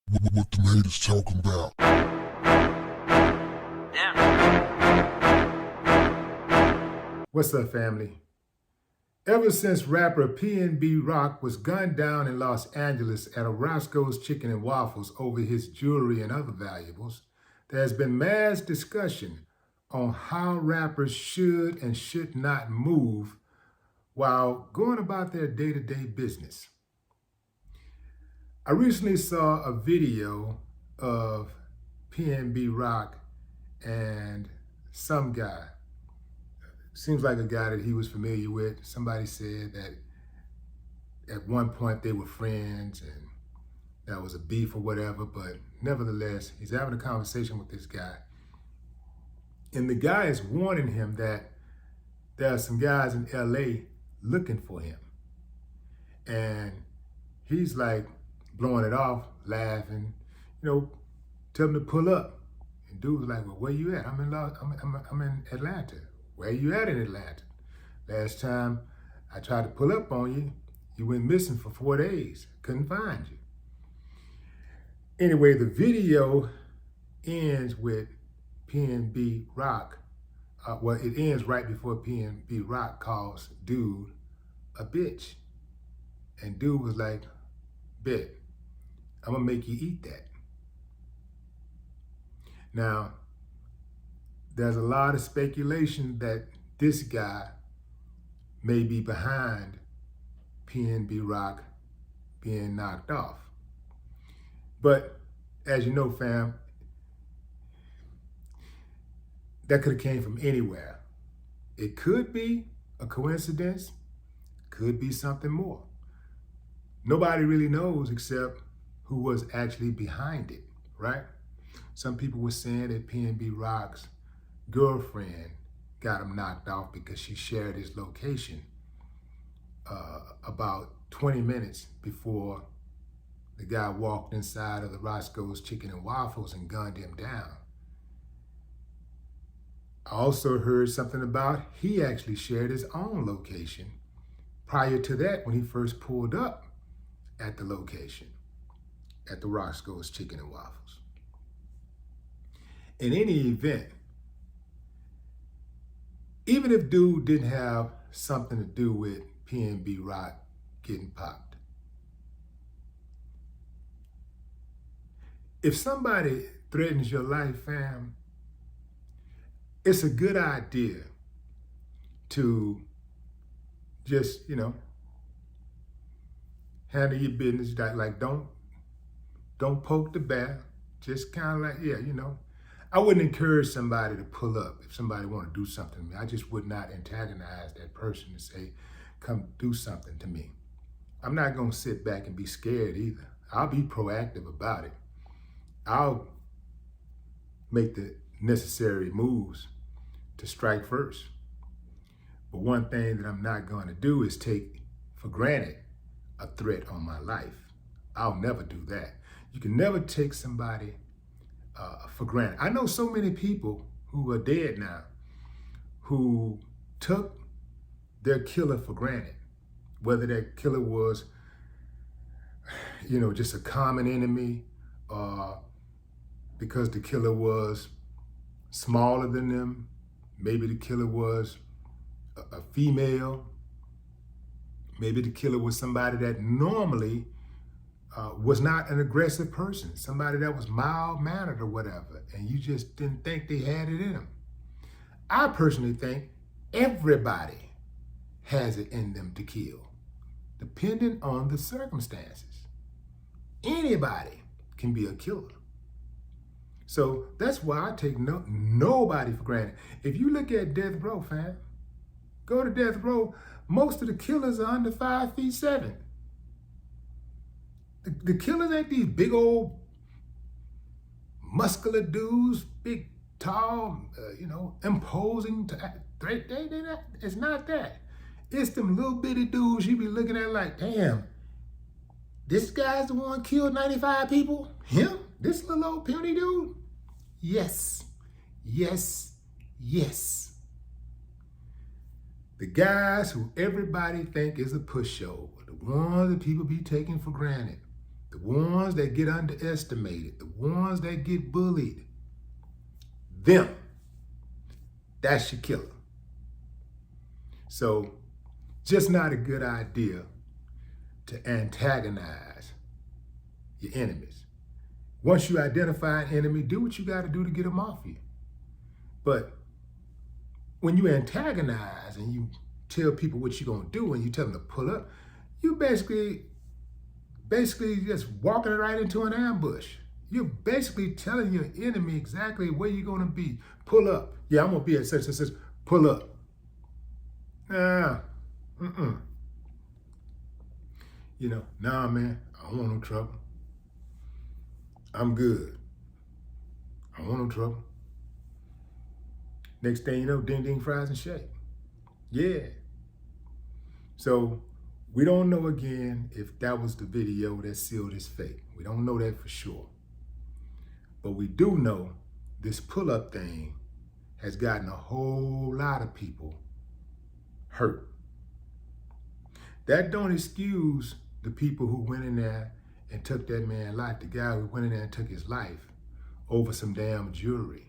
What them haters talking about? What's up, family? Ever since rapper PnB Rock was gunned down in Los Angeles at a Roscoe's Chicken and Waffles over his jewelry and other valuables, there has been mass discussion on how rappers should and should not move while going about their day-to-day business. I recently saw a video of PnB Rock and some guy. Seems like a guy that he was familiar with. Somebody said that at one point they were friends and that was a beef or whatever, but nevertheless, he's having a conversation with this guy. And the guy is warning him that there are some guys in LA looking for him. And he's like blowing it off, laughing, tell him to pull up. And dude was like, well, where you at? I'm in Atlanta. Where you at in Atlanta? Last time I tried to pull up on you, you went missing for 4 days. Couldn't find you. Anyway, the video ends with PnB Rock. It ends right before PnB Rock calls dude a bitch. And dude was like, bet, I'm gonna make you eat that. Now, there's a lot of speculation that this guy may be behind PnB Rock being knocked off. But as you know, fam, that could have came from anywhere. It could be a coincidence, could be something more. Nobody really knows except who was actually behind it, right? Some people were saying that PnB Rock's girlfriend got him knocked off because she shared his location about 20 minutes before the guy walked inside of the Roscoe's Chicken and Waffles and gunned him down. I also heard something about he actually shared his own location prior to that when he first pulled up at the location at the Roscoe's Chicken and Waffles. In any event, even if dude didn't have something to do with PnB Rock getting popped, if somebody threatens your life, fam, it's a good idea to just, handle your business. Like don't poke the bear. Just kind of like, I wouldn't encourage somebody to pull up if somebody want to do something to me. I just would not antagonize that person and say, come do something to me. I'm not going to sit back and be scared either. I'll be proactive about it. I'll make the necessary moves to strike first. But one thing that I'm not going to do is take for granted a threat on my life. I'll never do that. You can never take somebody for granted. I know so many people who are dead now who took their killer for granted, whether that killer was, just a common enemy, or because the killer was smaller than them. Maybe the killer was a female. Maybe the killer was somebody that normally was not an aggressive person, somebody that was mild-mannered or whatever, and you just didn't think they had it in them. I personally think everybody has it in them to kill, depending on the circumstances. Anybody can be a killer. So that's why I take nobody for granted. If you look at death row, fam, go to death row, most of the killers are under 5'7". The killers ain't these big old muscular dudes, big, tall, imposing. It's not that. It's them little bitty dudes you be looking at like, damn, this guy's the one killed 95 people? Him? This little old puny dude? Yes, yes, yes. The guys who everybody think is a pushover, the ones that people be taking for granted, the the ones that get underestimated, the ones that get bullied, them, that's your killer. So, just not a good idea to antagonize your enemies. Once you identify an enemy, do what you got to do to get them off you. But when you antagonize and you tell people what you're going to do and you tell them to pull up, you basically just walking right into an ambush. You're basically telling your enemy exactly where you're going to be. Pull up. Yeah, I'm going to be at such and such. Pull up. Nah. Nah, man, I don't want no trouble. I'm good. I don't want no trouble. Next thing you know, ding, ding, fries and shake. Yeah. So we don't know again if that was the video that sealed his fate. We don't know that for sure. But we do know this pull-up thing has gotten a whole lot of people hurt. That don't excuse the people who went in there and took that man's life, the guy who went in there and took his life over some damn jewelry.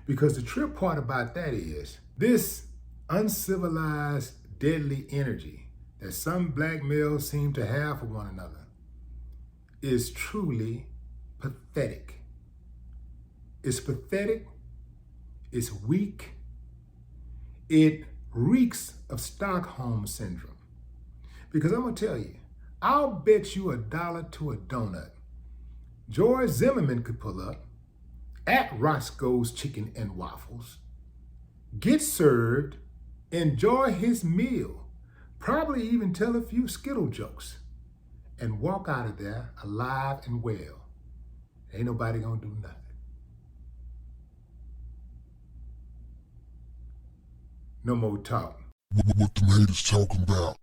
Because the trip part about that is this uncivilized, deadly energy that some black males seem to have for one another is truly pathetic. It's pathetic, it's weak, it reeks of Stockholm syndrome. Because I'm gonna tell you, I'll bet you $1 to a donut, George Zimmerman could pull up at Roscoe's Chicken and Waffles, get served, enjoy his meal, probably even tell a few Skittle jokes, and walk out of there alive and well. Ain't nobody gonna do nothing. No more talk. What the haters talking about?